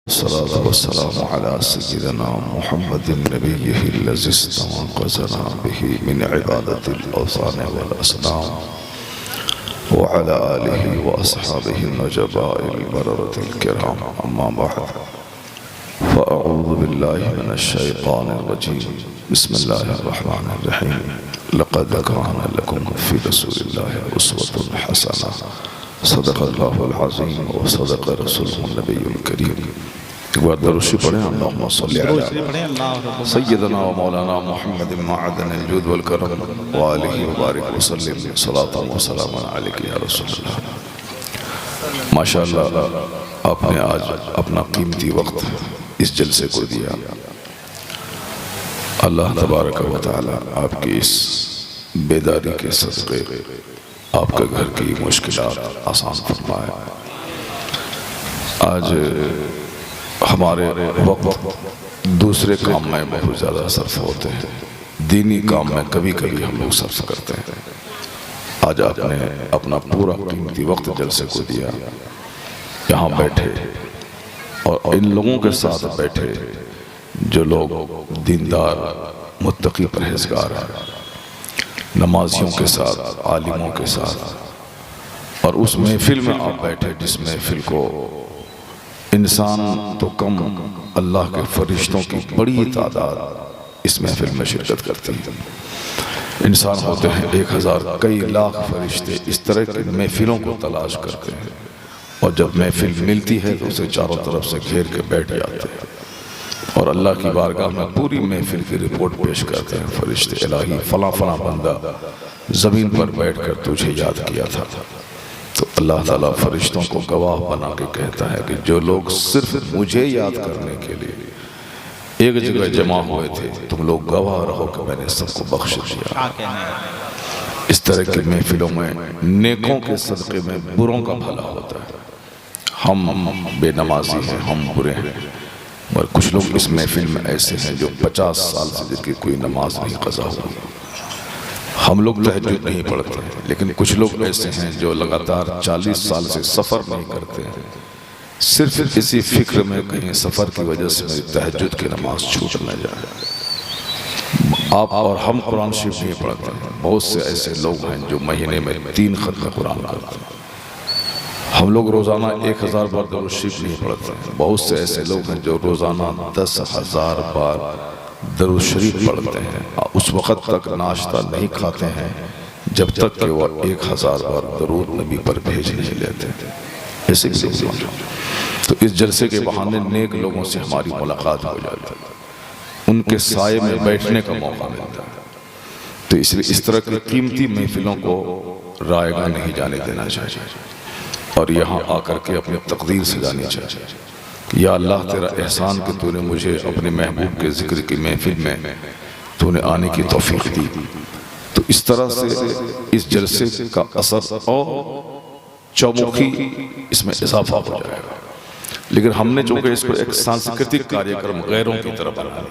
सल्लल्लाहु वस्सलामु अला सय्यिदिना मुहम्मदिन नबिय्यिहिल लज़ी इस्तमक़ज़ना बिही मिन इबादतिल औसान वल असनाम व अला आलिहि व अस्हाबिहि नजबाइल बररतिल किराम अम्मा बअद फ़अऊज़ु बिल्लाहि मिनश शैतानिर रजीम बिस्मिल्लाहिर रहमानिर रहीम लक़द काना लकुम फ़ी रसूलिल्लाहि उस्वतुन हसना सदक़ल्लाहुल अज़ीम व सदक़ रसूलुहुन नबियुल करीम। एक बार दरूद पढ़ें, अल्लाहुम्मा सल्लि अला सय्यिदना व मौलाना मुहम्मदिन मअदनिल जूद वल करम व आलिहि व बारिक व सल्लिम सलातन व सलामन अलैका या रसूलल्लाह। माशाअल्लाह, आपने आज अपना कीमती वक्त इस जलसे को दिया। अल्लाह तबारक व तआला आपकी इस बेदारी के सदक़े आपके घर की मुश्किलात आसान फरमाए। आज हमारे वक्त दूसरे काम में बहुत ज़्यादा सर्फ होते हैं, दीनी काम में कभी कभी हम लोग सर्फ करते हैं। आज आपने अपना पूरा कीमती वक्त जलसे को दिया, यहाँ बैठे और इन लोगों के साथ बैठे जो लोग दीनदार मुत्तकी परहेज़गार हैं, नमाजियों के साथ, आलिमों के साथ, और उस महफिल में आप बैठे जिस महफिल को इंसान तो कम अल्लाह के फरिश्तों की बड़ी तादाद इस महफिल में शिरकत करती है। इंसान होते हैं 1000, कई लाख फरिश्ते इस तरह की महफिलों को तलाश करते हैं, और जब महफिल मिलती है तो उसे चारों तरफ से घेर के बैठ जाते हैं और अल्लाह की बारगाह में पूरी महफिल की रिपोर्ट पेश करते हैं। फरिश्ते इलाही फला फला बंदा ज़मीन पर बैठकर तुझे याद किया था। तो अल्लाह ताला फरिश्तों को गवाह बना के कहता है कि जो लोग सिर्फ मुझे याद करने के लिए एक जगह जमा हुए थे, तुम लोग गवाह रहो कि मैंने सबको बख्श दिया। इस तरह की महफिलों में नेकों के सदक़े में बुरों का भला होता है। हम बेनमाजी हैं, हम बुरे हैं, और कुछ लोग इस महफिल में ऐसे हैं जो 50 साल से जिनकी कोई नमाज नहीं क़ज़ा हुई। हम लोग तहज्जुद नहीं पढ़ते हैं, लेकिन कुछ लोग ऐसे हैं जो लगातार 40 साल से सफ़र नहीं करते हैं, सिर्फ इसी फिक्र में कहीं सफ़र की वजह से मेरी तहज्जुद की नमाज छूट न जाए। आप और हम कुरान शरीफ नहीं पढ़ते हैं। बहुत से ऐसे लोग हैं जो महीने में 3 ख़त्म कुरान करते हैं। हम लोग रोज़ाना 1000 बार दरूद शरीफ नहीं पढ़ते हैं। बहुत से ऐसे लोग हैं जो रोज़ाना 10,000 बार दरूद शरीफ पढ़ते हैं। उस वक़्त तक नाश्ता नहीं खाते हैं जब तक कि वह 1000 बार दरूद नबी पर भेज नहीं लेते। ऐसे भी लोग हैं। तो इस जलसे के बहाने नेक लोगों से हमारी मुलाकात हो जाती है, उनके साए में बैठने का मौका मिलता है। तो इसलिए इस तरह की कीमती महफिलों को रायगा नहीं जाने देना चाहिए और यहाँ आकर के अपनी तकदीर सजानी चाहिए। या अल्लाह, तेरा एहसान कि तूने मुझे अपने महबूब के ज़िक्र की महफिल में तूने आने की तौफीक दी। तो इस तरह से इस जलसे का असर और चौमुखी इसमें इजाफा हो जाएगा। लेकिन हमने चूँकि इसको एक सांस्कृतिक कार्यक्रम गैरों की तरह बनाया,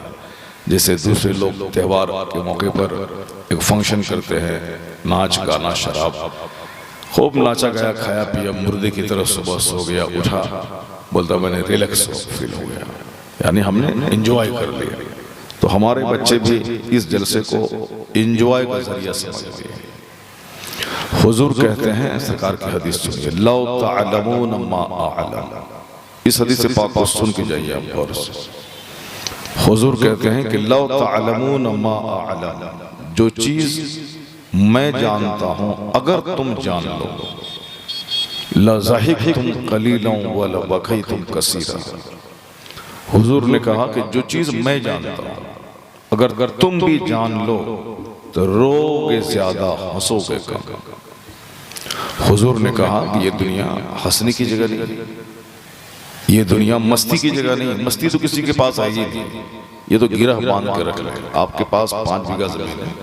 जैसे दूसरे लोग त्यौहार के मौके पर एक फंक्शन करते हैं, नाच गाना शराब, खूब नाचा गया, खाया पिया, मुर्दे की तरह सुबह सो गया, उठा, बोलता मैंने रिलैक्स फील हो गया, यानी हमने इंजॉय कर लिया। तो हमारे बच्चे भी इस जलसे को इंजॉय का जरिया समझ लिए। हुजूर कहते हैं, सरकार की हदीस सुनिए, लौ तअलमून मा अअलम। इस हदीस से पाक को सुन के जाइए आप गौर से। हुजूर कहते हैं कि लौ तअलमून मा अअलम, जो चीज़ मैं जानता हूँ अगर तुम जान लो, लज़हिकतुम क़लीलन व लबकैतुम कसीरा। हुजूर ने कहा कि जो चीज़ मैं जानता हूँ अगर तुम भी जान लो तो रोगे ज़्यादा, हंसोगे कम। हुजूर ने कहा कि ये दुनिया हंसने की जगह नहीं, ये दुनिया मस्ती की जगह नहीं। मस्ती तो किसी के पास आएगी नहीं, ये तो गिरह बांध के रख ले। आपके पास 5 बीघा ज़मीन है,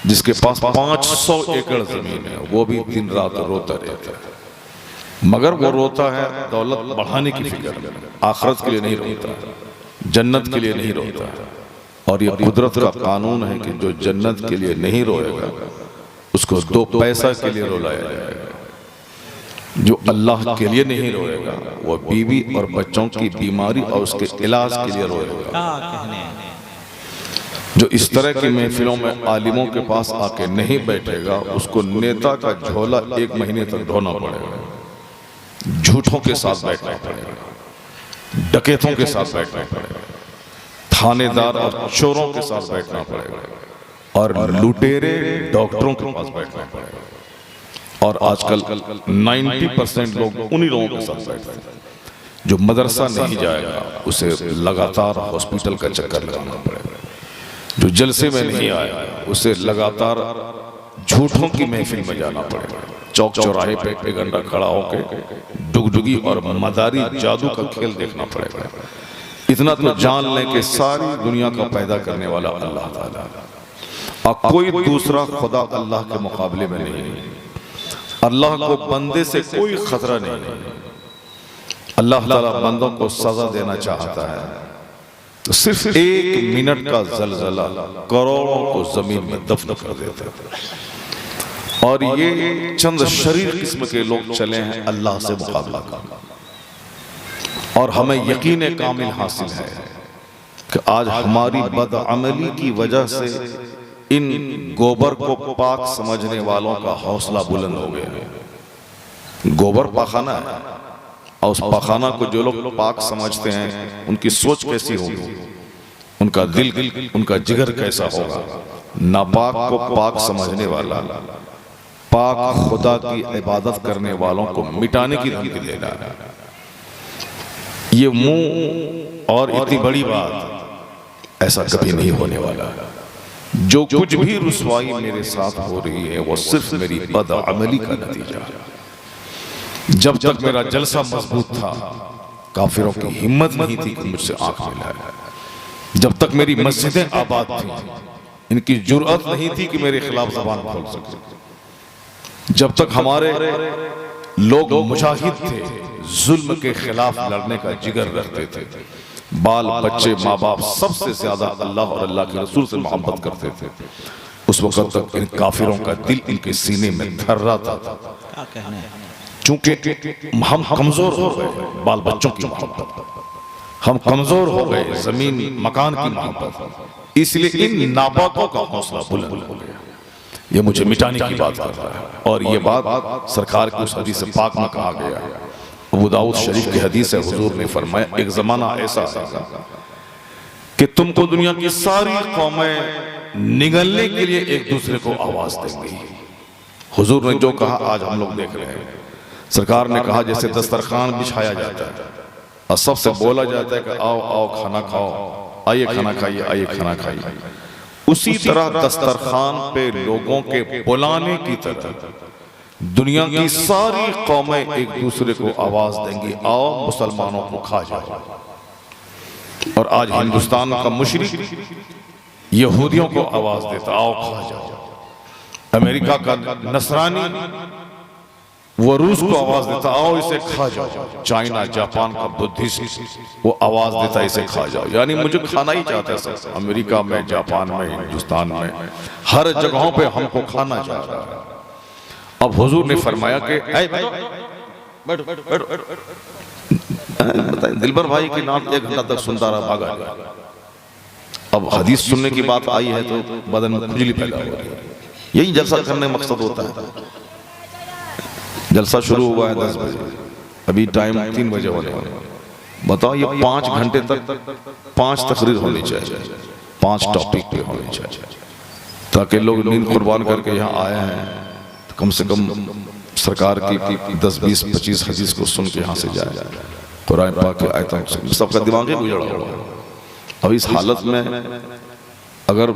जिसके पास 500 एकड़ ज़मीन है, वो भी दिन रात रोता रहता है, मगर वो रोता है दौलत बढ़ाने की फिक्र में, आखिरत के लिए नहीं रोता, जन्नत के लिए नहीं रोता। और ये कुदरत का कानून है कि जो जन्नत के लिए नहीं रोएगा उसको 2 पैसा के लिए रुलाया जाएगा। जो अल्लाह के लिए नहीं रोएगा वो बीवी और बच्चों की बीमारी और उसके इलाज के लिए रोएगा। जो इस तरह की महफिलों में आलिमों के पास आके नहीं बैठेगा उसको नेता का झोला 1 महीने तक ढोना पड़ेगा, झूठों के साथ बैठना पड़ेगा, डकैतों के साथ बैठना पड़ेगा, थानेदार और चोरों के साथ बैठना पड़ेगा और लुटेरे डॉक्टरों के पास बैठना पड़ेगा। और आजकल 90% लोग उन्हीं लोगों के साथ बैठते हैं। जो मदरसा नहीं जाएगा उसे लगातार हॉस्पिटल का चक्कर लगाना पड़ेगा। जो जलसे में नहीं आएगा उसे लगातार झूठों की महफिल में जाना पड़ेगा। चौक चौराहे पे एक घंटा खड़ा होकर डुगडुगी और मदारी जादू का खेल देखना पड़ेगा। इतना तो जान लें कि सारी दुनिया का पैदा करने वाला अल्लाह ताला और कोई दूसरा खुदा अल्लाह के मुकाबले में नहीं। अल्लाह को बंदे से कोई खतरा नहीं। अल्लाह ताला बंदों को सजा देना चाहता है तो सिर्फ 1 मिनट का जलजला करोड़ों को जमीन में दफन कर देता है। और ये चंद शरीर किस्म के लोग चले हैं अल्लाह से मुकाबला का। और हमें यकीन कामिल हासिल है कि आज हमारी बदअमली की वजह से इन गोबर को पाक समझने वालों का हौसला बुलंद हो गया। गोबर पाखाना है और उस पाखाना को जो लोग पाक समझते हैं उनकी सोच कैसी होगी, उनका दिल, उनका जिगर कैसा होगा। नापाक को पाक समझने वाला पाक खुदा की इबादत करने वालों को मिटाने की धमकी दे रहा है। ये मुंह और इतनी बड़ी बात ऐसा कभी नहीं होने वाला। जो कुछ भी रुसवाई मेरे साथ हो रही है वो सिर्फ मेरी बदअमली का नतीजा है। जब तक मेरा जलसा मजबूत था काफिरों की हिम्मत नहीं थी कि मुझसे आंख मिलाए। जब तक मेरी मस्जिदें आबाद थी इनकी जुर्अत नहीं थी कि मेरे खिलाफ जबान खोल सके। जब तक हमारे लोग मुजाहिद थे, जुल्म के खिलाफ लड़ने का जिगर रखते थे, बाल बच्चे माँ बाप सबसे ज्यादा अल्लाह और अल्लाह के रसूल से मोहब्बत करते थे, उस वक्त तक इन काफिरों का दिल इनके सीने में थर्रा था। चूंकि हम कमजोर हो गए बाल बच्चों की मोहब्बत, हम कमजोर हो गए जमीन मकान की मोहब्बत, इसलिए इन नापाकों का हौसला बुलंद हो गया। ये मुझे मिटाने की बात कर रहा है और ये बात सरकार की उस हदीस पाक में कहा गया है। अबू दाऊद शरीफ की हदीस है, हुजूर ने फरमाया एक जमाना ऐसा आएगा कि तुमको दुनिया की सारी कौमें निगलने के लिए एक दूसरे को आवाज देंगी। हुजूर ने जो कहा आज हम लोग देख रहे हैं। सरकार ने कहा जैसे दस्तरखान बिछाया जाता है और सबसे बोला जाता है कि आओ आओ खाना खाओ, आइए खाना खाइए, आइए खाना खाइए, उसी तरह दस्तरखान पे लोगों के बुलाने की तरह दुनिया की सारी कौमें एक दूसरे को आवाज देंगी, आओ मुसलमानों को खा जाओ। और आज हिंदुस्तान का मुशरिक यहूदियों को आवाज देता, आओ खा जाओ। अमेरिका का नसरानी वो रूस को आवाज देता, आओ इसे खा जाओ। चाइना जापान का बुद्धिस्ट वो आवाज देता, इसे खा जाओ। यानी मुझे खाना ही चाहता है सब। अमेरिका में, जापान में, हिंदुस्तान में, हर जगहों पे हमको खाना चाह रहा है। अब हुजूर ने फरमाया कि बैठो बैठो बैठो, दिलबर भाई की नाम 1 घंटा तक सुनता रहा, भागा गया। अब हदीस सुनने की बात आई है तो बदन में खुजली पैदा हो रही है। यही जलसा करने का मकसद होता है। जलसा शुरू हुआ है 10 बजे, अभी टाइम 3 बजे होने वाला। बताओ ये 5 घंटे तक 5 तकरीर होनी चाहिए, 5 टॉपिक पे होनी चाहिए, ताकि लोग नींद कुर्बान करके यहाँ आए हैं तो कम से कम सरकार की 10, 20, 25 हदीस को सुन के यहाँ से जाए। कुरान पाक की आयतों से सबका दिमाग ही उजड़ा हुआ है। अब इस हालत में अगर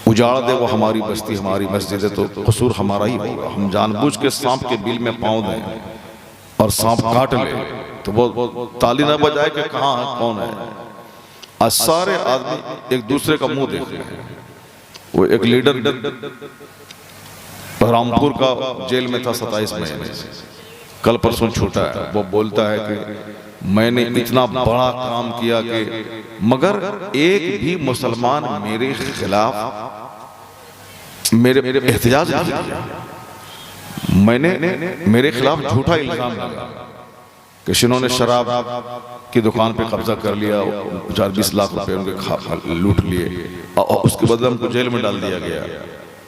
उजाड़ दे वो हमारी बस्ती, हमारी मस्जिद है, तो कसूर हमारा ही होगा। हम जानबूझ के सांप के बिल में पाँव दें और सांप काट ले तो वो ताली ना बजाए कि कहाँ है, कौन है। आज सारे आदमी एक दूसरे का मुंह देख रहे हैं। वो एक लीडर रामपुर का जेल में था 27 महीने, कल परसों छूटा है। वो बोलता है कि मैंने इतना बड़ा काम किया कि मगर एक भी मुसलमान मेरे खिलाफ मेरे एहतजाज नहीं किया। मैंने मेरे खिलाफ झूठा इल्जाम लगा कि शिनों ने शराब की दुकान पे कब्जा कर लिया, 4-20 लाख रुपए उनके लूट लिए और उसके बदले हमको जेल में डाल दिया गया।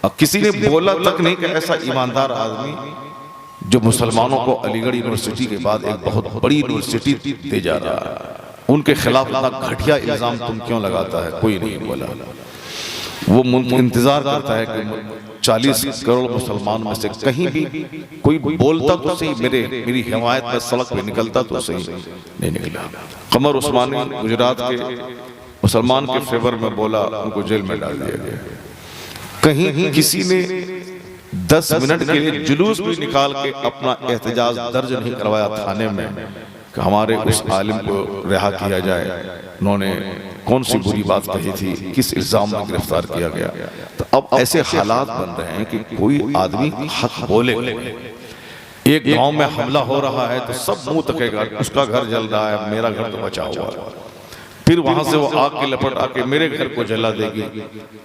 अब किसी ने बोला तक नहीं कि ऐसा ईमानदार आदमी जो मुसलमानों को अलीगढ़ यूनिवर्सिटी के बाद एक बहुत बड़ी यूनिवर्सिटी दे जा रहा है, उनके खिलाफ इतना घटिया इल्जाम तुम क्यों लगाता है? कोई नहीं बोला। वो इंतजार करता है कि 40 करोड़ मुसलमान में से कहीं भी कोई बोलता तो सही, मेरी हिमायत में सड़क पे निकलता तो सही, नहीं निकला। कमर उस्मानी गुजरात के मुसलमान के फेवर में बोला, उनको जेल में डाल दिया गया। कहीं किसी ने 10 मिनट के लिए जुलूस भी निकाल के अपना एहतजाज दर्ज नहीं करवाया थाने में कि हमारे उस आलिम को रिहा किया जाए, उन्होंने कौन सी बुरी बात कही थी, किस इल्जाम में गिरफ्तार किया गया। तो अब ऐसे हालात बन रहे हैं कि कोई आदमी हक बोले। एक गांव में हमला हो रहा है तो सब मुंह तकेगा, उसका घर जल रहा है, मेरा घर तो बचा हुआ है। फिर वहां से वो आग की लपट आके मेरे घर को जला देगी,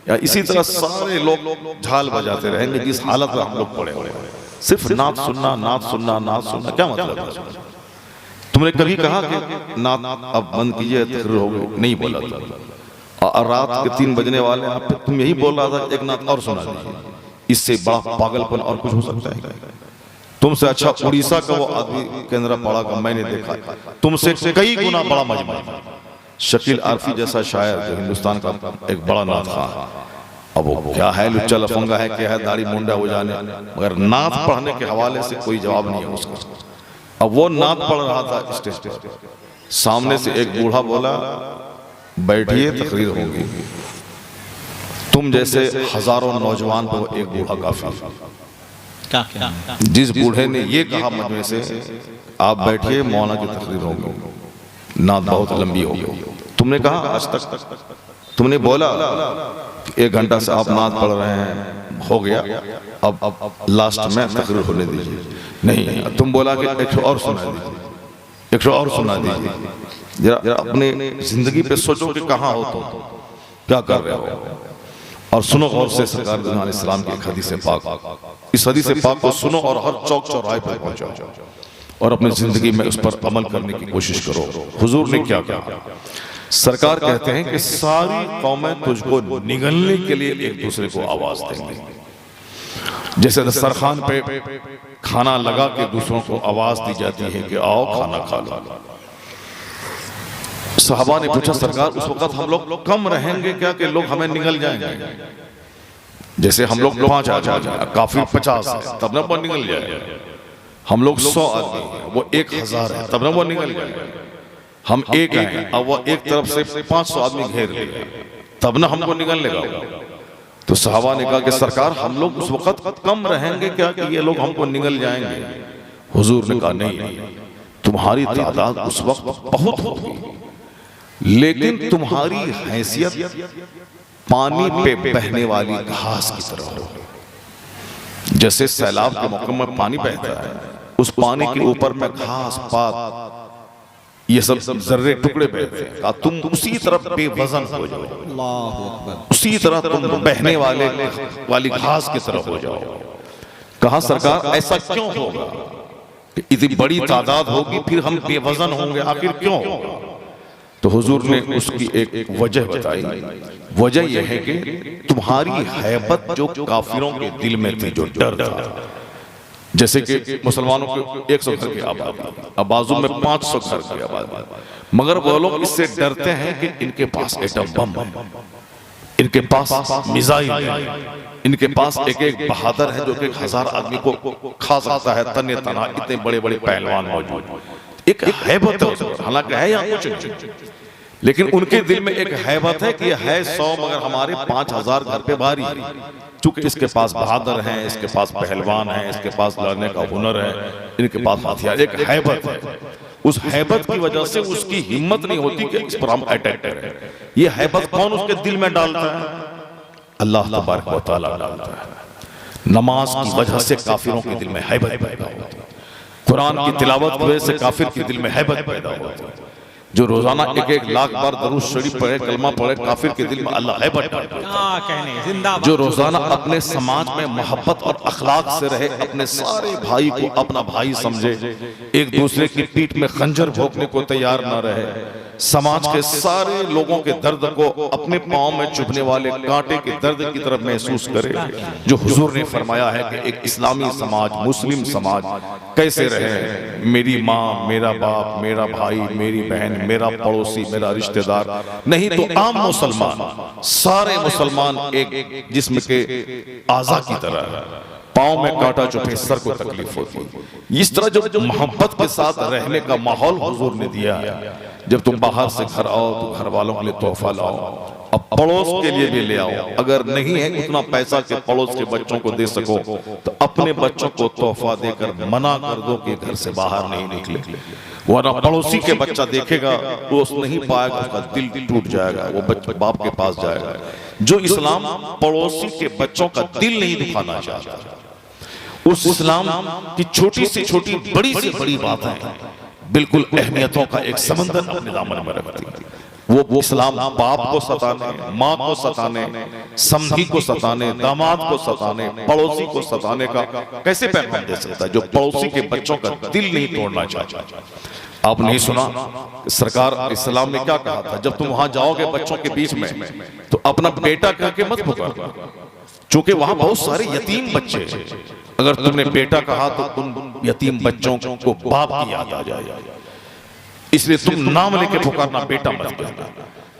या इसी तरह सारे लोग झाल बजाते रहेंगे। जिस हालत में हम लोग पड़े हुए हैं, सिर्फ नात सुनना, नात सुनना, नात सुनना, क्या मतलब है? तुमने कभी कहा कि नात अब बंद कीजिए, तकरीर हो गई? नहीं बोला था। और रात के 3 बजने वाले आप, तुम यही बोल रहा था एक नात और सुना दीजिए। इससे बड़ा पागलपन और कुछ हो सकता है? तुमसे अच्छा उड़ीसा का वो आदमी केंद्रपाड़ा का मैंने देखा, तुमसे कई गुना बड़ा मजमा। शकील आरफी जैसा शायर जो हिंदुस्तान का एक बड़ा नात खां, अब वो क्या है, लुच्चा लफंगा है, क्या है, दाढ़ी मुंडा हो जाने, मगर नात पढ़ने के हवाले से कोई जवाब नहीं है उसका। अब वो नात पढ़ रहा था स्टेज पर, सामने से एक बूढ़ा बोला, बैठिए तकरीर होगी। तुम जैसे हजारों नौजवान को एक बूढ़ा काफी। जिस बूढ़े ने ये कहा मजमे से, आप बैठिए, मौलाना की तकरीर होगी, नात बहुत लंबी होगी। तुमने कहा आज तक तुमने बोला 1 घंटा से आप नात पढ़ रहे हैं, हो गया, अब लास्ट में तकरीर होने दीजिए। नहीं, तुम बोला कि 100 और सुना दीजिए, 100 और सुना दीजिए। जरा अपने जिंदगी पे सोचो कि कहाँ हो तुम, क्या कर रहे हो। और सुनो गौर से सरकार अलैहिस्सलाम की एक हदीस पाक, इस हदीस पाक को सुनो और हर चौक चौराहे पर पहुंचाओ और अपनी जिंदगी में उस पर अमल करने की कोशिश करो। हुजूर ने क्या कहा? सरकार कहते हैं कि सारी कौमें तुझको निगलने के लिए एक दूसरे को आवाज देंगे। जैसे दस्तरखान पे खाना लगा के दूसरों को आवाज दी जाती है कि आओ खाना खा लो। सहाबा ने पूछा, सरकार उस वक्त हम लोग कम रहेंगे क्या कि लोग हमें निगल जाएंगे? जैसे हम लोग 5 आ जाए, काफी 50 है, तब ना वो निगल जाए। हम लोग 100 आदमी हैं, वो 1000 है, तब ना वो निगल जाए। हम एक हैं, अब वो एक तरफ से 500 आदमी घेर लेगा, तब ना हमको निगल लेगा। तो सहाबा ने कहा कि सरकार हम लोग उस वक्त कम रहेंगे क्या कि ये लोग हमको निगल जाएंगे? हुजूर ने कहा नहीं, तुम्हारी तादाद उस वक्त बहुत होगी, लेकिन तुम्हारी हैसियत पानी पे बहने वाली घास की तरह हो। जैसे सैलाब के मौके में पानी बहता है, उस पानी के ऊपर में घास पात ये सब जर्रे टुकड़े बहते हैं, तुम उसी तरह बेवजन हो जाओ, उसी तरह तुम बहने वाली घास की तरह हो जाओ। कहा सरकार ऐसा क्यों होगा? इतनी बड़ी तादाद होगी फिर हम बेवजन होंगे, आखिर क्यों? तो हुजूर ने उसकी एक वजह बताई। वजह यह है कि तुम्हारी हैबत जो काफिरों के दिल में थी, जो डर था। जैसे कि मुसलमानों को 100 घर की आबादी, अब बाजू में 500 घर की आबादी, मगर वो लोग इससे डरते हैं कि इनके पास एटम बम है, इनके पास मिसाइल है, इनके पास एक बहादुर है जो कि 1000 आदमी को खा सकता है, तने तना, इतने बड़े बड़े पहलवान मौजूद। एक हैबत है, हालांकि है या कुछ नहीं, लेकिन उनके दिल में एक हैबत है कि है 100 मगर हमारे 5000 घर पे भारी है। चूंकि इसके पास बहादुर हैं, इसके पास पहलवान हैं, इसके पास लड़ने का हुनर है, इनके पास हथियार, एक हैबत है। उस हैबत की वजह से उसकी हिम्मत नहीं होती कि इस पर हम अटैक करें। ये हैबत कौन उसके दिल में डालता है? अल्लाह तबारक व तआला डालता है। नमाज की वजह से काफिरों के दिल में हैबत पैदा होती है, कुरान की तिलावत की वजह से काफिर के दिल में हैबत पैदा होती है। जो रोजाना 1-1 लाख बार दरूद शरीफ पढ़े, कलमा पढ़े, काफिर के दिल में अल्लाह है बट जो रोजाना अपने समाज में मोहब्बत और अखलाक से रहे, अपने सारे भाई को अपना भाई समझे, एक दूसरे की पीठ में खंजर भोंकने को तैयार न रहे, समाज के सारे लोगों के दर्द को अपने पांव में चुभने वाले कांटे के दर्द की तरफ महसूस करे। जो हुजूर ने फरमाया है कि एक इस्लामी समाज, मुस्लिम समाज कैसे रहे, मेरी माँ, मेरा बाप, मेरा भाई, मेरी बहन, मेरा पड़ोसी, मेरा रिश्तेदार, नहीं तो आम मुसलमान, सारे मुसलमान एक जिस्म के आज़ा की तरह, पाँव में कांटा चुभे, सर को तकलीफ होती। इस तरह जो मोहब्बत के साथ रहने का माहौल हुजूर ने दिया है। जब तुम बाहर से घर आओ तो घर वालों के लिए तोहफा लाओ, अब पड़ोस के लिए भी ले आओ। अगर नहीं है उतना पैसा कि पड़ोस के बच्चों को दे सको तो अपने बच्चों को तोहफा देकर मना कर दो कि घर से बाहर नहीं निकले, वरना पड़ोसी के बच्चा देखेगा वो नहीं पाएगा, उसका दिल टूट जाएगा, वो बच्चा बाप के पास जाएगा। जो इस्लाम पड़ोसी के बच्चों का दिल नहीं दुखाना चाहता, उस इस्लाम की छोटी से छोटी, बड़ी से बड़ी बातें बिल्कुल अहमियतों का एक समंदर अपने दामन में रखती है। वो इस्लाम बाप को सताने, माँ को सताने, समधी को सताने, दामाद को सताने, पड़ोसी को सताने का कैसे पैगाम दे सकता है जो पड़ोसी के बच्चों का दिल नहीं तोड़ना चाहता। आप नहीं सुना सरकार इस्लाम ने क्या कहा था, जब तुम वहां जाओगे बच्चों के बीच में तो अपना बेटा करके मत पुकारना, क्योंकि वहां बहुत सारे यतीम बच्चे हैं। अगर तुमने बेटा कहा तो उन यतीम बच्चों को बाप की याद आ जाए, इसलिए तुम नाम लेके पुकारना, बेटा मत कहना।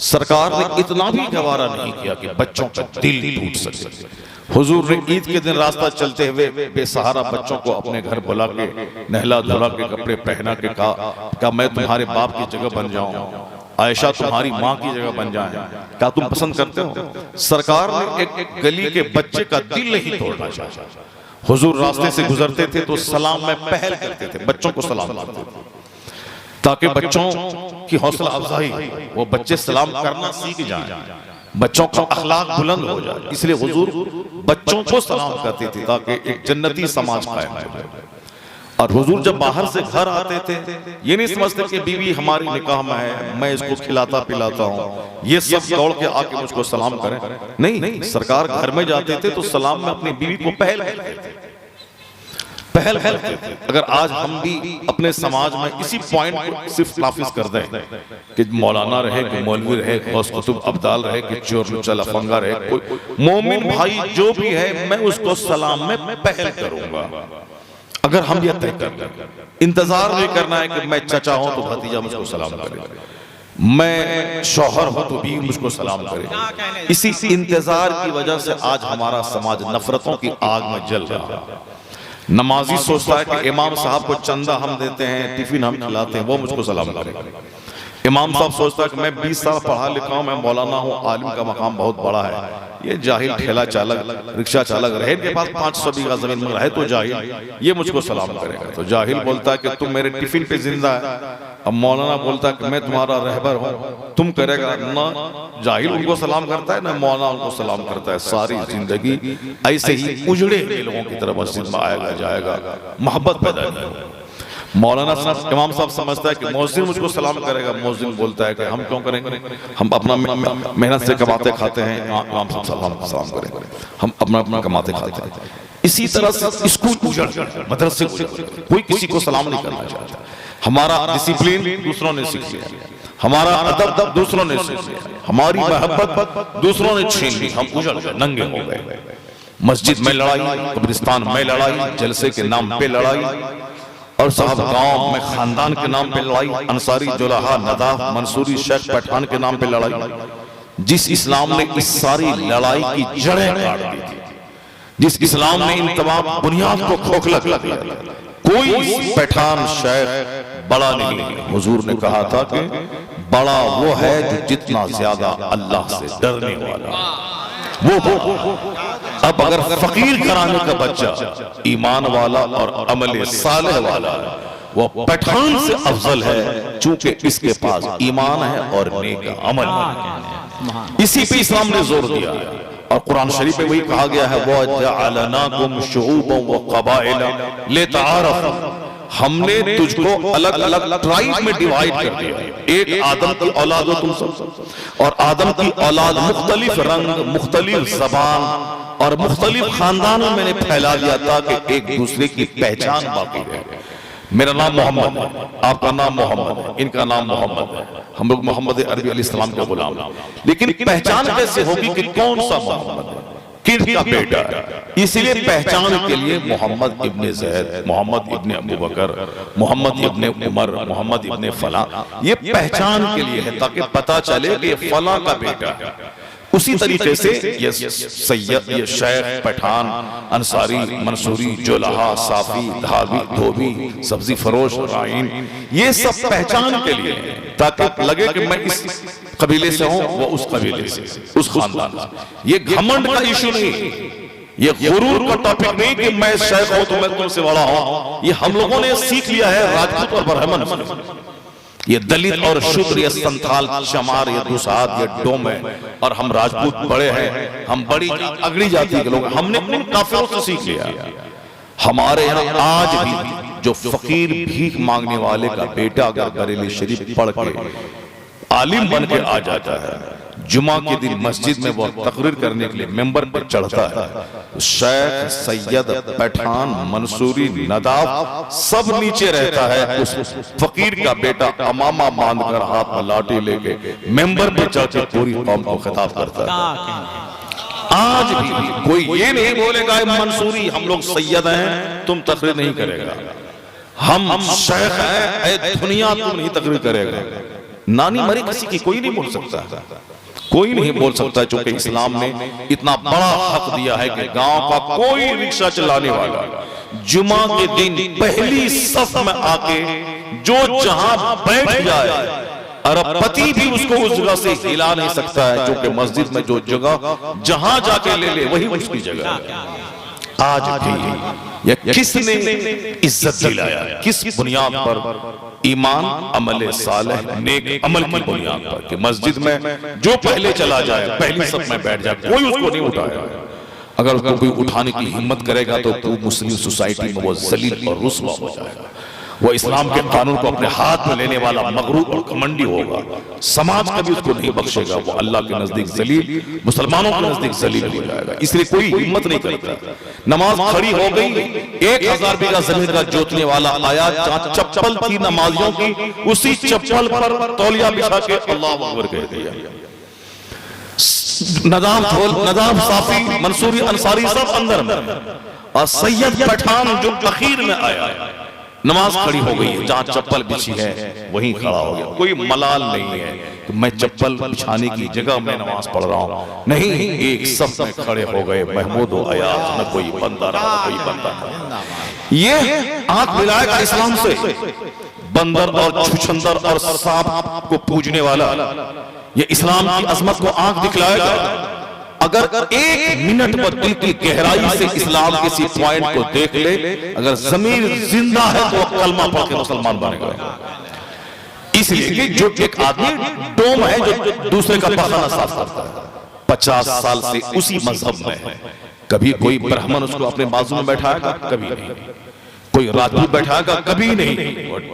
सरकार ने इतना भी गवारा नहीं किया कि बच्चों का दिल टूट सके। हुजूर ने ईद के दिन रास्ता चलते हुए बेसहारा बच्चों को अपने घर बुला के नहला धुला के कपड़े पहना के कहा मैं तुम्हारे बाप की जगह बन जाऊं, आयशा तुम्हारी माँ की जगह बन जाए, क्या तुम पसंद करते हो? सरकार ने एक गली के बच्चे का दिल नहीं तोड़ना चाहा। हुजूर रास्ते से गुजरते थे तो सलाम में पहल करते थे, बच्चों को सलाम करते थे ताकि बच्चों की हौसला अफजाई, वो बच्चे सलाम करना सीख जाएं, बच्चों का अखलाक बुलंद हो जाए। इसलिए हुजूर बच्चों को सलाम करते थे ताकि एक जन्नती समाज कायम हो जाए। और हुजूर जब बाहर से घर आते थे ये नहीं समझते कि बीवी हमारी निकाह में है, मैं इसको खिलाता पिलाता हूँ, ये सब दौड़ के आके मुझको सलाम करें। नहीं, सरकार घर में जाते थे तो सलाम में अपनी बीवी को पहल करते थे। अगर आज हम भी अपने समाज में इसी पॉइंट को सिर्फ नाफिज कर दें कि मौलाना रहे, कि मौलवी रहे, गौस कुतुब अब्दाल रहे, कि चोर लुच्चा लफंगा रहे, कोई मोमिन भाई जो भी है मैं उसको सलाम में पहल करूंगा। अगर हम ये तय कर लें, इंतजार नहीं करना है कि मैं चचा हूं तो भतीजा मुझको सलाम करे, मैं शौहर हूं तो बीवी मुझको सलाम करे, इसी इंतजार की वजह से आज हमारा समाज नफरतों की आग में जल रहा है। नमाजी सोचता है कि इमाम साहब को चंदा हम देते हैं, टिफिन हम खिलाते हैं, वो मुझको सलाम करेगा। इमाम साहब सोचता है कि मैं 20 साल पढ़ा लिखा हूं, मैं मौलाना हूं, आलिम का मकाम बहुत बड़ा है, ये जाहिल ठेला चालक, रिक्शा चालक रहे, के पास 500 बीघा जमीन में रहे तो जाहिल, ये मुझको सलाम करेगा। तो जाहिल बोलता है कि तुम मेरे टिफिन पे जिंदा है। अब मौलाना बोलता है कि मैं तुम्हारा रहबर हूं, तुम करेगा ना। जाहिल उनको सलाम करता है ना मौलाना उनको सलाम करता है। सारी जिंदगी ऐसे ही उजड़े हुए लोगों की तरह मस्जिद में आएगा जाएगा, मोहब्बत पैदा नहीं होगी। मौलाना साहब, इमाम साहब समझता है कि मौज़िन मुझको सलाम करेगा, मौज़िन बोलता है कि हम क्यों करेंगे, हम अपना मेहनत से कमाते खाते हैं, इमाम साहब सलाम करेंगे, हम अपना कमाते खाते हैं। इसी तरह से स्कूल उजड़ गए, मदरसे उजड़ गए, कोई किसी को सलाम नहीं करना चाहता। हमारा डिसिप्लिन दूसरों ने सीख लिया, हमारा अदब दूसरों ने सीख लिया, हमारी मोहब्बत दूसरों ने छीन ली, हम उजड़ गए, नंगे हो गए। मस्जिद में लड़ाई, कब्रिस्तान में लड़ाई, जलसे के नाम पे लड़ाई, और साहब गांव में खानदान के नाम पे लड़ाई, अंसारी जुलाहा नदाफ मंसूरी शेख पठान के नाम पे लड़ाई। जिस इस्लाम ने इस सारी लड़ाई की जड़ें काट दी थी, जिस इस्लाम ने इन तमाम बुनियाद को खोखला कर दिया, कोई पठान शेख बड़ा नहीं। हुजूर ने कहा था कि बड़ा वो है जो जितना ज्यादा अल्लाह से डरने वाला। वो अब अगर फकीर घराने का बच्चा ईमान वाला और अमल सालेह वाला है, वो पठान से अफजल है, चूंकि इसके पास ईमान है और नेक अमल है। इसी पे इस्लाम ने जोर दिया है और कुरान शरीफ में वही कहा गया है, वो जअलनाकुम शुऊबन व क़बाइला लितआरफू, हमने तुझको अलग अलग ट्राइब में डिवाइड कर दिया। एक आदम की औलाद हो तुम सब, और आदम की औलाद मुख्तलिफ रंग, मुख्तलिफ जबान और मुख्तलिफ खानदानों में मैंने फैला दिया था कि एक दूसरे की पहचान बाकी रहे। मेरा नाम मोहम्मद है, आपका नाम मोहम्मद है, इनका नाम मोहम्मद है, हम लोग मोहम्मद अरबी अलैहिस्सलाम के गुलाम हैं। लेकिन पहचान कैसे होगी कि कौन सा मोहम्मद है, किसका बेटा है? इसलिए पहचान के लिए मोहम्मद इब्ने ज़ैद, मोहम्मद इब्ने अबू बकर, मोहम्मद इब्ने उमर, मोहम्मद इब्ने फला, ये पहचान के लिए है ताकि पता चले कि ये फला का बेटा है। उसी तरीके से ये सैयद, ये शेख, पठान, अंसारी, मंसूरी, जोलहा, साफी, धाबी, धोबी, सब्जी फरोश, राइन, ये सब पहचान के लिए ताकि लगे कि मैं इस कबीले से हूं, वो उस कबीले से, उस खानदान से। ये घमंड का इशू नहीं, ये गुरूर का टॉपिक नहीं कि मैं शेख हूं तो मैं तुमसे बड़ा हूं। ये हम लोगों ने सीख लिया है राजपूत और ब्राह्मण से। ये दलित और शूद्र, ये संथाल, चमार, ये दुसाद, ये डोम है, और हम राजपूत बड़े हैं, हम बड़ी अगड़ी जाति के लोग, हमने उन काफिरों से सीख लिया। हमारे यहाँ आज भी जो फकीर भीख मांगने वाले का बेटा अगर बरेली शरीफ पढ़ के आलिम बन के आ जाता है, जुमा के दिन मस्जिद में वो तकरीर करने के लिए मेंबर पर चढ़ता है, शेख, सैयद, पठान, मंसूरी, नदाब सब नीचे रहता है। उस फकीर का बेटा अमामा बांधकर हाथ में लाठी लेके मेंबर पर चढ़कर पूरी कौम को खिताब करता है। आज भी कोई ये नहीं बोलेगा मंसूरी हम लोग सैयद हैं, तुम तकरीर नहीं करेगा, हम शेख हैं, दुनिया तुम नहीं तकरीर करेगा। नानी मरी किसी की कोई नहीं बोल सकता, कोई नहीं बोल सकता, क्योंकि इस्लाम ने इतना बड़ा हक दिया है कि गांव का कोई रिक्शा चलाने वाला जुमा के दिन पहली सफ में आके जो जहां बैठ जाए, अरबपति भी उसको उस जगह से हिला नहीं सकता है, क्योंकि मस्जिद में जो जगह जहां जाके ले ले वही उसकी जगह है। आज भी ये किसने इज्जत दिलाया, किस बुनियाद पर? ईमान, अमल सालेह, नेक अमल की बुनियाद पर कि मस्जिद में जो पहले चला जाए, पहली सब में बैठ जाए, कोई उसको नहीं उठाएगा। अगर उसको कोई उठाने की हिम्मत करेगा तो मुस्लिम सोसाइटी में वो जलील और रुस्वा हो जाएगा। वो इस्लाम के कानून को अपने हाथ में लेने वाला मगरूर और घमंडी होगा। समाज कभी उसको नहीं बख्शेगा, वो अल्लाह के नजदीक जलील, मुसलमानों के नजदीक जलील हो जाएगा। इसलिए कोई हिम्मत नहीं करता। नमाज खड़ी हो गई, 1000 बीघा जमीन का जोतने वाला आया, जहां चप्पल थी नमाजियों की, उसी चप्पल पर तौलिया बिछा के अल्लाह अकबर कह दिया। नदाब, साफी, मंसूरी, अंसारी सब अंदर में, और सैयद पठान जो अखीर में आया, नमाज खड़ी हो गई, जहां चप्पल बिछी है वहीं खड़ा हो गया। कोई मलाल नहीं है कि मैं चप्पल बिछाने की जगह में नमाज पढ़ रहा हूं, नहीं, एक सब में खड़े हो गए, महमूद व अयाज, न कोई बंदा रहा, कोई बंदा रहा। ये आंख मिलाएगा इस्लाम से, बंदर और छुछंदर और सांप को पूजने वाला, ये इस्लाम की अजमत को आंख दिखलाएगा। अगर 1 मिनट पर दिल की गहराई से इस्लाम किसी पॉइंट को देख ले, अगर जमीन जिंदा है तो वह कलमा पढ़ के मुसलमान बनेगा। इसलिए कि जो एक आदमी डोम है जो दूसरे का पखाना साफ करता है, 50 साल से उसी मजहब में है, कभी कोई ब्राह्मण उसको अपने बाजू में बैठाएगा? कभी नहीं। कोई राजपूत बैठाएगा? कभी नहीं।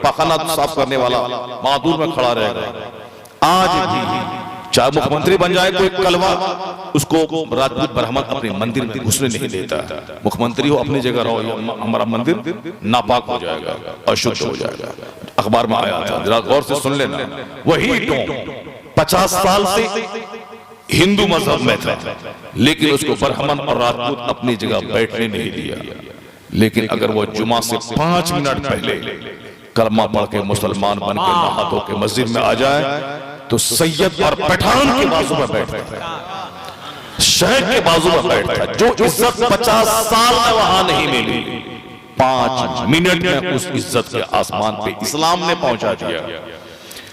पखाना साफ करने वाला मादूर में खड़ा रहेगा। आज भी चाहे मुख्यमंत्री बन जाए कोई कलवा, उसको राजपूत ब्राह्मण अपने मंदिर में घुसने नहीं देता। मुख्यमंत्री हो अपनी जगह रहो, हमारा मंदिर नापाक हो जाएगा, अशुद्ध हो जाएगा। अखबार में आया था, जरा गौर से सुन लेना। वही डोम 50 साल से हिंदू मजहब में था, लेकिन उसको ब्राह्मण और राजपूत अपनी जगह बैठने नहीं दिया। लेकिन अगर वो जुमा से 5 मिनट पहले कलमा पढ़ के मुसलमान बन के नहा धो के मस्जिद में आ जाए, तो सैयद और पठान के बाजू में बैठता है, शेख के बाजू में बैठता है। जो इज्जत 50 साल में वहां नहीं मिली, 5 मिनट में उस इज्जत के आसमान पे इस्लाम ने पहुंचा दिया।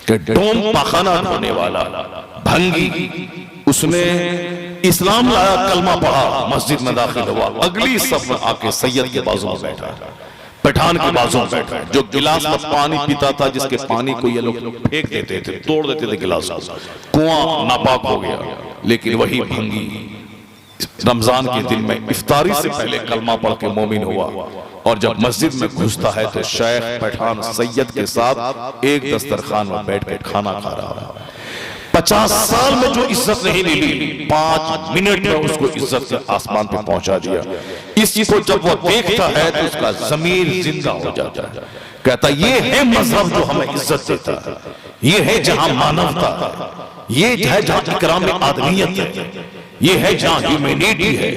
कि डोम पाखाना ढोने वाला भंगी, उसने इस्लाम लाया, कलमा पढ़ा, मस्जिद में दाखिल हुआ, अगली सफ में आके सैयद के बाजू में बैठा, पठान के बाजू में बैठा, जो गिलास में पानी पीता था, जिसके पानी को ये लोग फेंक देते थे, तोड़ देते थे गिलास को, कुआं नापाक हो गया। लेकिन वही भंगी रमजान के दिन में इफ्तारी से पहले कलमा पढ़ के मोमिन हुआ, और जब मस्जिद में घुसता है तो शेख पठान सैयद के साथ एक दस्तरखान में बैठ के खाना खा रहा है। 50 साल में जो इज्जत नहीं मिली, 5 मिनट में उसको इज्जत के आसमान पे पहुंचा दिया। इस चीज को जब वो देखता है तो उसका ज़मीर जिंदा हो जाता है। कहता ये है मजहब जो हमें इज्जत देता है, ये है जहां मानवता है, ये है जहां इकराम आदमियत है, ये है जहां ह्यूमैनिटी है।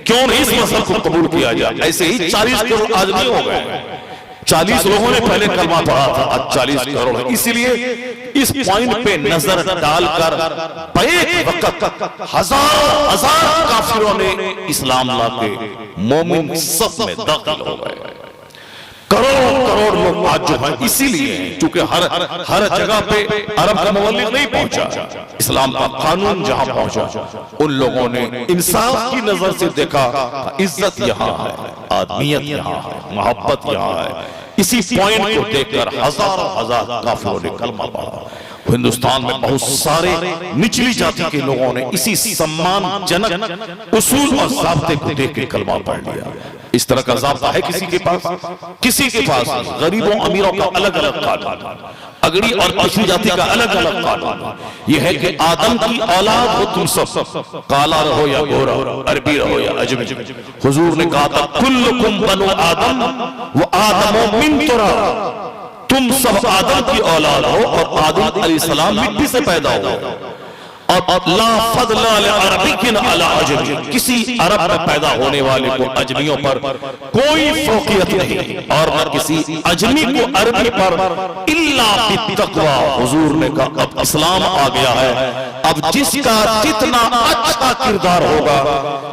क्यों नहीं इस मसले को कबूल किया जाए? ऐसे ही 40 करोड़ आदमी हो गए। 40 लोगों ने पहले कलमा पढ़ा था, आज 40 करोड़। इसीलिए इस पॉइंट पे नजर डालकर एक वक्त हजार काफिरों ने इस्लाम लाके मोमिन सब में दाखिल हो गए। करोड़ लोग आज जो है इसीलिए, क्योंकि हर जगह पे अरब का मुबल्लिग नहीं पहुंचा, इस्लाम का कानून जहां पहुंचा उन लोगों ने इंसाफ की नजर से देखा, इज्जत यहाँ है, आदमियत यहाँ है, मोहब्बत यहाँ है। इसी पॉइंट को देखकर हजार काफिरों ने कलमा पढ़ा। हिंदुस्तान में बहुत सारे निचली जाति के लोगों ने इसी सम्मानजनक उसूल और ज़ाब्ते को देख के कलमा पढ़ लिया। इस तरह का ज़ाब्ता है किसी के पास? किसी के पास गरीबों अमीरों का अलग अलग कानून, अगड़ी और पिछड़ी जाति का अलग अलग कानून। यह है कि आदम की औलाद हो तुम सब, काला रहो या गोरा, अरबी रहो या अजमी। हुजूर ने कहा था कुल्लुकुम बनु आदम व आदमो मिन तुराब, तुम सब आदम की औलाद हो और आदम अलैहिस्सलाम मिट्टी से पैदा हो। और ला फज़ला लिअरबिय्यिन अला अजमी, किसी अरब में पैदा होने वाले को अजमियों पर कोई फौकियत नहीं, और न किसी अजमी को अरबी पर इल्ला बित्तक़वा। हुजूर ने कहा अब इस्लाम आ गया है, अब जिसका जितना अच्छा किरदार होगा,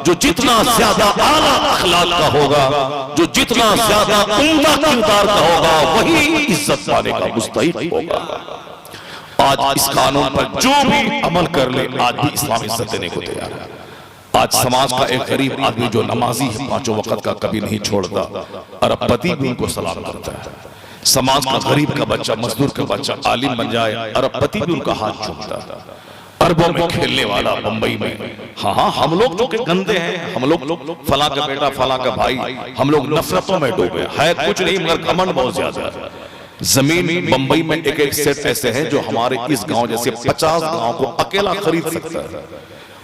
जो जितना ज्यादा आला अखलाक का होगा, जो जितना ज्यादा उम्दा किरदार का होगा, वही इज्जत पाने का मुस्तहिक होगा। आज इस कानून पर जो भी अमल कर ले, आज भी इस्लाम इज्जत देने को तैयार है। आज समाज का एक गरीब आदमी जो नमाजी है, 5 वक्त का कभी नहीं छोड़ता, अरबपति भी उनको सलाम करता है। समाज का गरीब का बच्चा, मजदूर का बच्चा आलिम बन जाए, अरबपति भी उनका हाथ चूमता है। अरबों में खेलने वाला बंबई में, हाँ हम लोग जो के गंदे हैं, हम लोग फला का बेटा, फला का भाई, हम लोग नफरतों में डूबे है, कुछ नहीं मगर घमंड बहुत ज्यादा है। जमीन बंबई में एक सेट ऐसे हैं जो हमारे इस गांव जैसे 50 गांव को अकेला खरीद सकता है,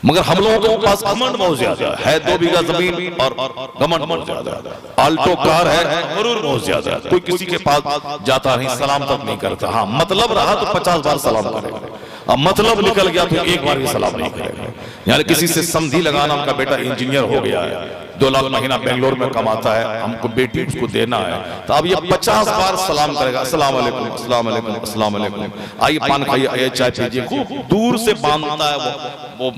मगर हम लोगों के पास घमंड बहुत ज्यादा है। 2 बीघा जमीन और घमंड बहुत ज्यादा है। आल्टो कार है, गरूर बहुत ज्यादा है। कोई किसी के पास जाता नहीं, सलाम तक नहीं करता। हाँ मतलब रहा तो 50 बार सलाम करेगा, अब मतलब निकल गया तो एक बार भी सलाम नहीं करेगा। यानी किसी से समझी लगाना, उनका बेटा इंजीनियर हो गया है, 2 लाख महीना बेंगलोर में कमाता है, हमको बेटी उसको देना है, तो अब ये 50 बार सलाम करेगा, अस्सलाम वालेकुम, अस्सलाम वालेकुम, अस्सलाम वालेकुम, आइए पान खाइए, आइए चाय पीजिए। खूब दूर से बांधता है, वो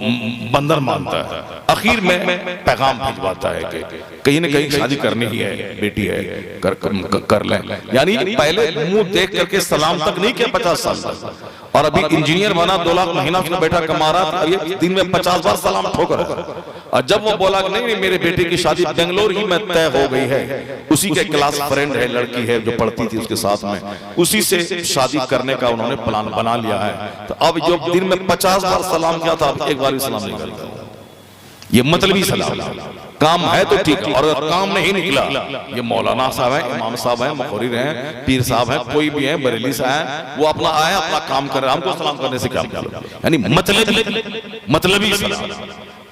बंदर मानता है। आखिर में पैगाम भिजवाता है कि कहीं न कहीं शादी करनी ही है, बेटी है, कर लें। यानी पहले मुंह देख करके सलाम तक नहीं किया 50 साल तक, और अभी इंजीनियर बना, 2 लाख महीना उसका बेटा कमा रहा था, ये दिन में 50 बार सलाम ठोक रहा है। और जब वो बोला कि नहीं मेरे बेटे की शादी बेंगलोर ही में तय हो गई है, उसी के क्लास फ्रेंड है, लड़की है जो पढ़ती थी उसके साथ में, उसी से शादी करने का उन्होंने प्लान बना लिया है, तो अब जो दिन में 50 बार सलाम किया था, अब एक बार भी सलाम नहीं करता। ये मतलबी सलाम, काम है तो ठीक है, और अगर काम नहीं निकला, ये मौलाना साहब है, इमाम साहब है, मुखर्रिर हैं, पीर साहब है, कोई भी है, बरेली से है, वो अपना आया अपना काम कर रहा है, हमको सलाम करने से क्या मतलब? यानी मतलबी सलाम।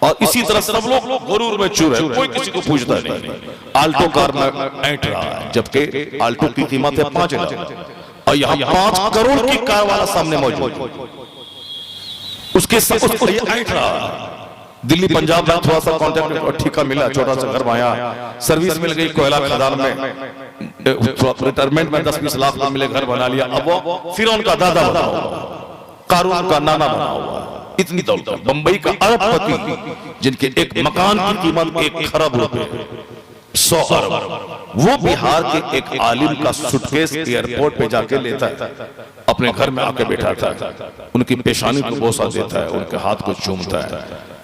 और इसी तरह सब लोग गरूर में चूर है, कोई किसी को पूछता नहीं। आल्टो कार में ऐंठ रहा है, जबकि आल्टो की कीमत है 5 लाख, और यहाँ 5 करोड़ की कार वाला सामने मौजूद, उसके साथ ऐंठ रहा है। दिल्ली पंजाब में थोड़ा सा कॉन्ट्रैक्ट और ठेका मिला, छोटा सा घर आया, सर्विस मिल गई कोयला खदान में, रिटायरमेंट में 10-20 लाख में मिले, घर बना लिया। अब वो फिरौन का दादा बना हुआ, कारून का नाना बना हुआ, इतनी दौलत। बंबई का अरबपति जिनके एक मकान की कीमत 1 खरब रुपए, 100 अरब, वो बिहार के एक आलिम का सूटकेस एयरपोर्ट पे जाके लेता है, अपने घर में आके बैठाता है, उनकी पेशानी को बोसा देता है, उनके हाथ को चूमता है,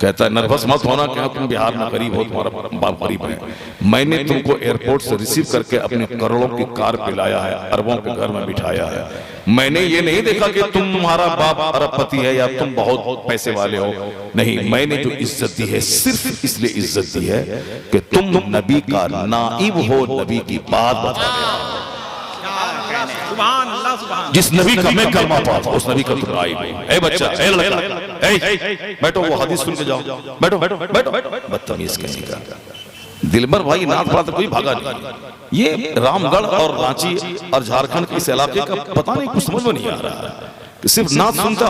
कहता है नर्वस मत होना कि तुम बिहार में गरीब हो, तुम्हारा बाप गरीब है, मैंने तुमको एयरपोर्ट से रिसीव करके अपने करोड़ों की कार पे लाया है, अरबों के घर में बिठाया है। मैंने ये नहीं देखा कि तुम्हारा बाप अरबपति है या तुम बहुत पैसे वाले हो, नहीं, मैंने जो इज्जत दी है सिर्फ इसलिए इज्जत दी है कि तुम नबी का नाइब हो, नबी की बात बता रहे हो। जिस नबी का मैं कलमा पढ़ता उस नबी का तुम नाइब हो। ए बच्चा, ए लड़का, ए बैठो, वो हदीस सुन के जाओ, बैठो बैठो बैठो, बदतमीज कहने का। दिलबर भाई नाथ पढ़ा तो कोई भागा नहीं। ये रामगढ़ और रांची और झारखंड के इस इलाके का पता नहीं कुछ समझ में नहीं आ रहा है, सिर्फ नाथ सुनता